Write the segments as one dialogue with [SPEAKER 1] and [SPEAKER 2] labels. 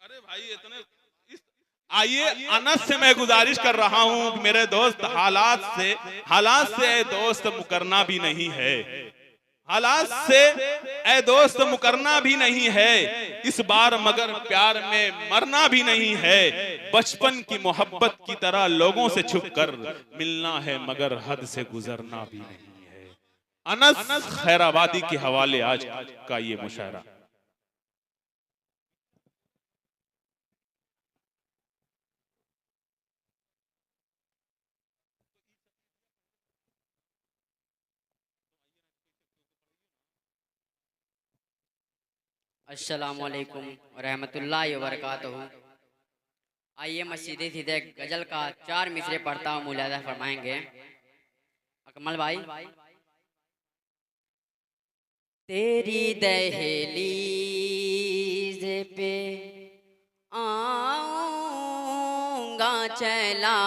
[SPEAKER 1] अरे भाई इतने आइए, अनस से मैं गुजारिश कर रहा हूं कि मेरे दोस्त, हालात से ए दोस्त मुकरना भी नहीं है, हालात से ए दोस्त मुकरना भी नहीं है, इस बार मगर प्यार में मरना भी नहीं है, बचपन की मोहब्बत की तरह लोगों से छुप कर मिलना है मगर हद से गुजरना भी नहीं है। अनस खैराबादी के हवाले आज का ये मुशायरा।
[SPEAKER 2] अस्सलामुअलैकुम रहमतुल्लाहि व बरकातहू। आइए मैं सीधे सीधे गजल का 4 मिसरे पढ़ता हूँ, मुलाजा फरमाएंगे अकमल भाई। तेरी दहलीज पे आऊंगा, चला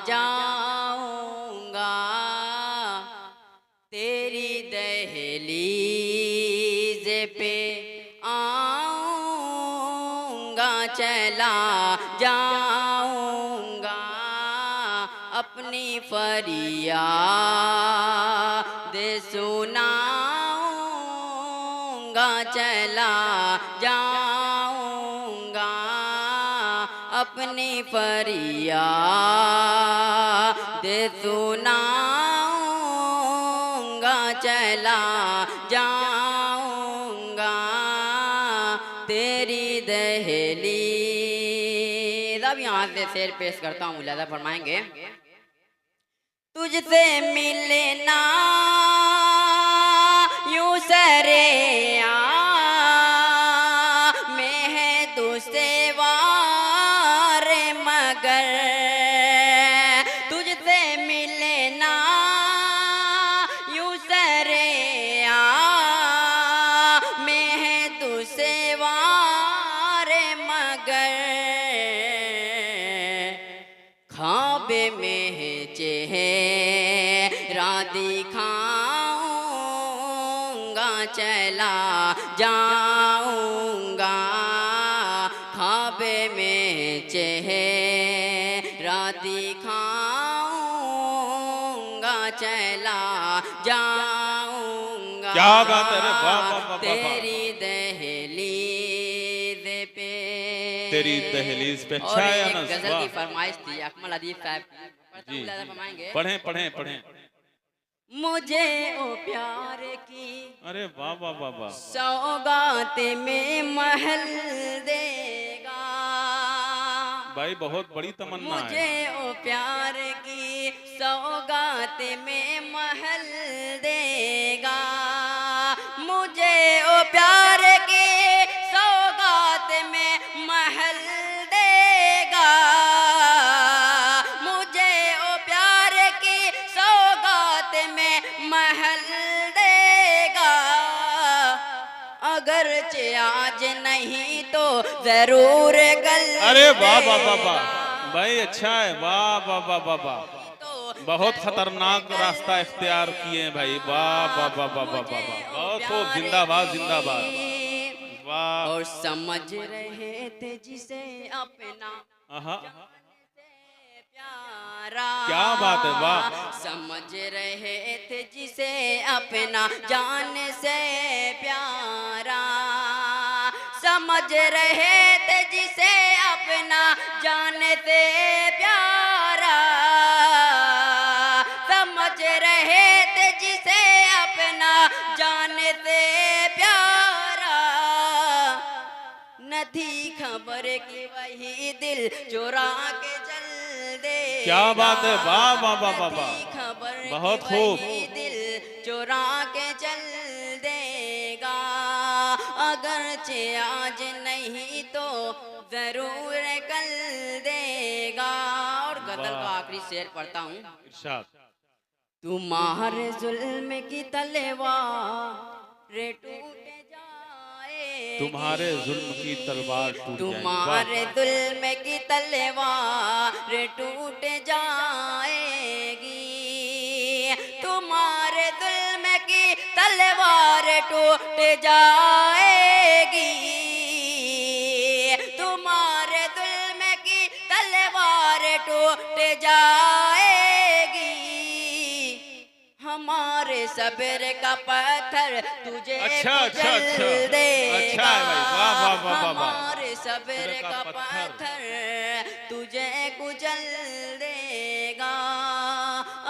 [SPEAKER 2] जाऊंगा, तेरी दहलीज पे आऊंगा, चला जाऊंगा, अपनी फरियाद सुनाऊंगा, चला जाऊंगा, अपनी फरियाद सुनाऊंगा, चला जाऊंगा, तेरी दहलीज। अब यहाँ से शेर पेश करता हूँ, मुलाजा फरमाएंगे। तुझसे मिलना यूं सरेआं में है दुश्वार, मगर तुझसे मिलना यूं सरेआं में है दुश्वार, मगर ख्वाब में चेहरा दिखाऊंगा, चला जाऊंगा, ख्वाब में चेहरा दिखाऊंगा, चला जाऊंगा,
[SPEAKER 1] क्या बात है रे, वाह वाह वाह वाह।
[SPEAKER 2] तेरी दहलीज पे,
[SPEAKER 1] तेरी दहलीज पे।
[SPEAKER 2] और
[SPEAKER 1] अच्छा है
[SPEAKER 2] एक
[SPEAKER 1] अनस,
[SPEAKER 2] गजल
[SPEAKER 1] वाह
[SPEAKER 2] की फरमाइश थी अकमल अदीब साहब की,
[SPEAKER 1] जी,
[SPEAKER 2] फरमाएंगे।
[SPEAKER 1] पढ़ें पढ़ें पढ़ें।
[SPEAKER 2] मुझे ओ प्यार की
[SPEAKER 1] अरे वाह वाह वाह वाह।
[SPEAKER 2] सौगात में महल देगा,
[SPEAKER 1] भाई बहुत बड़ी तमन्ना
[SPEAKER 2] मुझे
[SPEAKER 1] है।
[SPEAKER 2] ओ प्यार की सौगात में महल देगा, मुझे ओ प्यार की सौगात में महल देगा, मुझे ओ प्यार की सौगात में महल देगा, अगरचे आज नहीं तो जरूर कल।
[SPEAKER 1] अरे वाह वाह वाह वाह भाई, अच्छा है, वाह वाह वाह वाह वाह। बहुत खतरनाक रास्ता इख्तियार किए हैं भाई, वाह वाह वाह वाह वाह वाह, बहुत खूब, जिंदाबाद जिंदाबाद, वाह।
[SPEAKER 2] और समझ रहे थे जिसे अपना
[SPEAKER 1] आहा,
[SPEAKER 2] प्यारा,
[SPEAKER 1] क्या बात है, वाह।
[SPEAKER 2] समझ रहे थे जिसे अपना जान से प्यारा, समझ रहे थे जिसे अपना जान से प्यारा, समझ रहे थे जिसे अपना जान से प्यारा, न थी खबर कि वही दिल चुरा के चल दे।
[SPEAKER 1] क्या बात है, वाह वाह वाह वाह वाह,
[SPEAKER 2] खबर
[SPEAKER 1] बहुत खूब।
[SPEAKER 2] दिल चुरा के चल देगा, अगरचे आज नहीं तो जरूर कल देगा। और गजल का आखिरी शेर पढ़ता हूँ,
[SPEAKER 1] इरशाद।
[SPEAKER 2] तुम्हारे जुल्म की तलवार टूट जाएगी,
[SPEAKER 1] तुम्हारे जुल्म की तलवार टूट जाएगी,
[SPEAKER 2] तुम्हारे जुल्म की तलवार टूट जाएगी, तुम्हारे जुल्म की तलवार टूट जाएगी, तुम्हारे जुल्म की तलवार टूट जाएगी, हमारे सब्र का पत्थर तुझे
[SPEAKER 1] अच्छा, अच्छा,
[SPEAKER 2] कुचल
[SPEAKER 1] अच्छा।
[SPEAKER 2] देगा।
[SPEAKER 1] अच्छा है भाई, वाह, वाह, वाह, वाह, वाह।
[SPEAKER 2] हमारे सब्र का
[SPEAKER 1] पत्थर।
[SPEAKER 2] पत्थर तुझे कुचल देगा,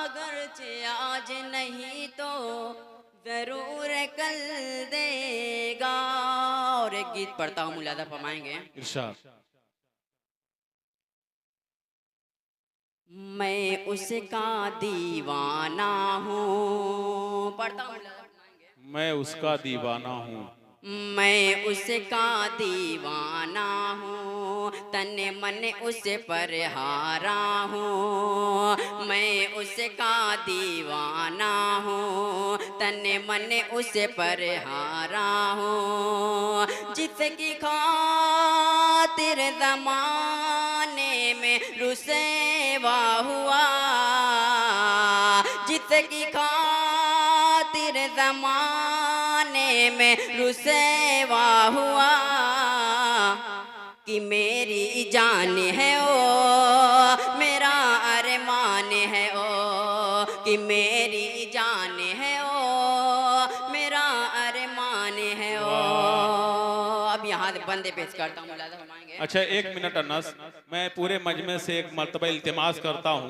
[SPEAKER 2] अगरचे आज नहीं तो जरूर कल देगा। और एक गीत पढ़ता हूँ, मुलादा फरमाएंगे।
[SPEAKER 1] इरशाद।
[SPEAKER 2] मैं उसका दीवाना हूँ, पढ़ता हूँ, मुलादा फरमाएंगे।
[SPEAKER 1] मैं उसका दीवाना हूँ,
[SPEAKER 2] मैं उसका दीवाना हूँ, तन मन उस पर हारा हूँ। मैं उसका दीवाना हूँ, तन मन उस पर हारा हूँ। जिसकी खातिर ज़माने में रुसवा हुआ, जिसकी खातिर ज़माने में रुसवा हुआ, कि मेरी जान है ओ मेरा अरमान है ओ, कि मेरी जान है ओ मेरा अरमान है ओ। अब यहाँ बंदे पेश करता हूँ, मुलादा फरमाएंगे।
[SPEAKER 1] अच्छा 1 मिनट अनस, मैं पूरे मजमे से एक मर्तबा इल्तिमास करता हूँ।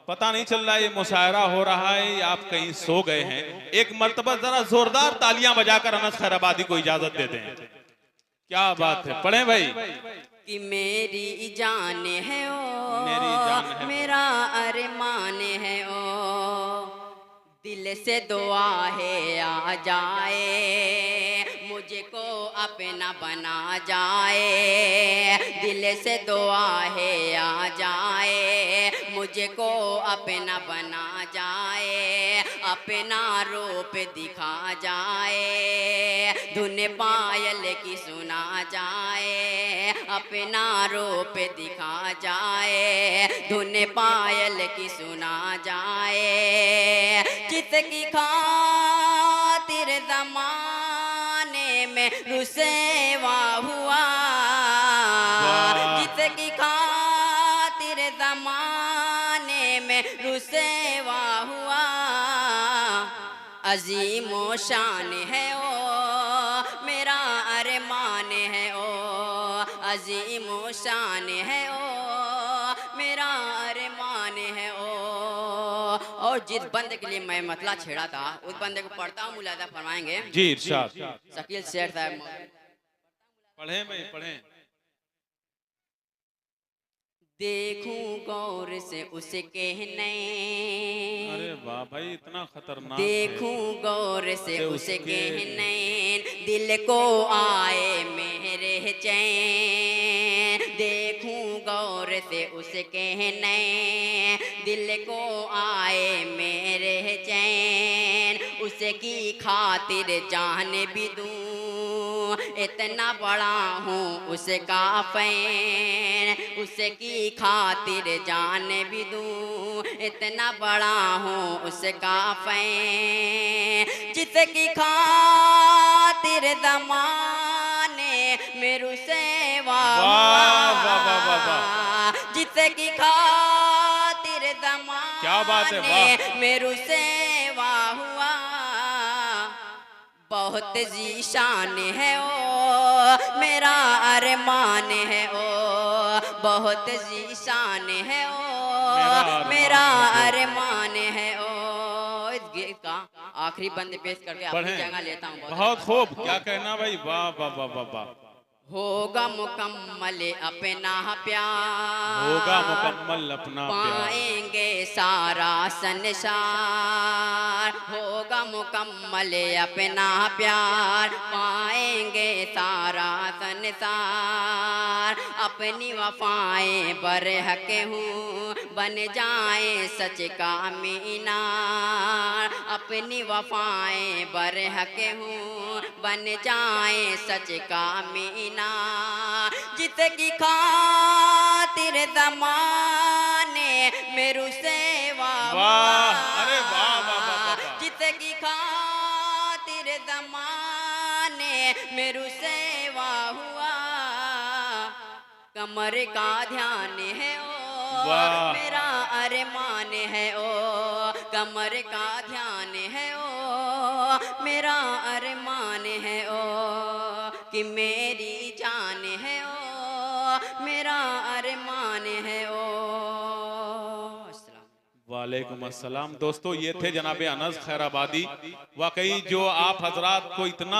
[SPEAKER 1] पता नहीं चल रहा है ये मुशायरा हो रहा है या आप कहीं सो गए हैं। एक मर्तबा जरा जोरदार तालियां बजाकर अनस खैराबादी को इजाजत दे दें। क्या बात है, पढ़े भाई।
[SPEAKER 2] कि मेरी जान है ओ
[SPEAKER 1] मेरी जान है
[SPEAKER 2] मेरा अरमान है ओ, दिल से दुआ है आ जाए मुझको अपना बना जाए, दिल से दुआ है आ जाए मुझको अपना बना जाए, अपना रूप दिखा जाए, धुन पायल की सुना जाए, अपना रूप दिखा जाए, धुन पायल की सुना जाए। जिसकी खातिर ज़माने में रुसवा हुआ, जिसकी खातिर ज़माने में रुसवा हुआ, अजीमो शान है ओ मेरा अरमान है ओ, अजीमो शान है ओ मेरा अरमान है ओ। और जिस बंदे के लिए मैं मतला छेड़ा था उस बंदे को पढ़ता हूँ, मुलादा फरमाएंगे।
[SPEAKER 1] जी इरशाद।
[SPEAKER 2] शकील शेर साहब।
[SPEAKER 1] पढ़े भाई पढ़े।
[SPEAKER 2] देखूं गौर से उसके नैन,
[SPEAKER 1] अरे वाह भाई, इतना खतरनाक
[SPEAKER 2] देखूं
[SPEAKER 1] है।
[SPEAKER 2] गौर से
[SPEAKER 1] उसके
[SPEAKER 2] उसके नैन, दिल को आए मेरे चैन, देखूं गौर से उसके नैन, दिल को आए मेरे चैन, उसकी खातिर जान भी दूं, इतना बड़ा हूँ उसका फैन, उसकी खातिर जान भी दूं, इतना बड़ा हूँ उसका फैन, जिसकी खातिर ज़माने में रुसवा हुआ, जिसकी खातिर
[SPEAKER 1] क्या बात है, वाह।
[SPEAKER 2] ज़माने में रुसवा हुआ, बहुत जीशान है ओ मेरा अरमान है ओ, बहुत जीशान है ओ मेरा अरमान है ओ। इस गीत का आखिरी बंद पेश करके अपनी जगह लेता हूँ।
[SPEAKER 1] बहुत खूब, क्या कहना भाई, वाह वाह वाह वाह वाह।
[SPEAKER 2] होगा मुकम्मल अपना प्यार,
[SPEAKER 1] होगा मुकम्मल अपना प्यार,
[SPEAKER 2] पाएंगे सारा संसार, होगा मुकम्मल अपना प्यार, पाएंगे सारा संसार, अपनी वफाएं बरहक हूँ बन जाए सच का मीनार, अपनी वफाएं बरहक हूँ बन जाए सच का मीनार, जिसकी खातिर ज़माने में रुसवा हुआ,
[SPEAKER 1] अरे वाह वाह वाह वाह।
[SPEAKER 2] जिसकी खातिर ज़माने में रुसवा हुआ, कमर का ध्यान है ओ
[SPEAKER 1] वाह।
[SPEAKER 2] मेरा अरमान है ओ कमर का ध्यान है ओ मेरा अरमान है ओ कि मेरी जान है ओ मेरा अरमान है ओ।
[SPEAKER 1] वालेकुम अस्सलाम। दोस्तों, ये थे जनाब अनस खैराबादी। वाकई जो आप हजरात को इतना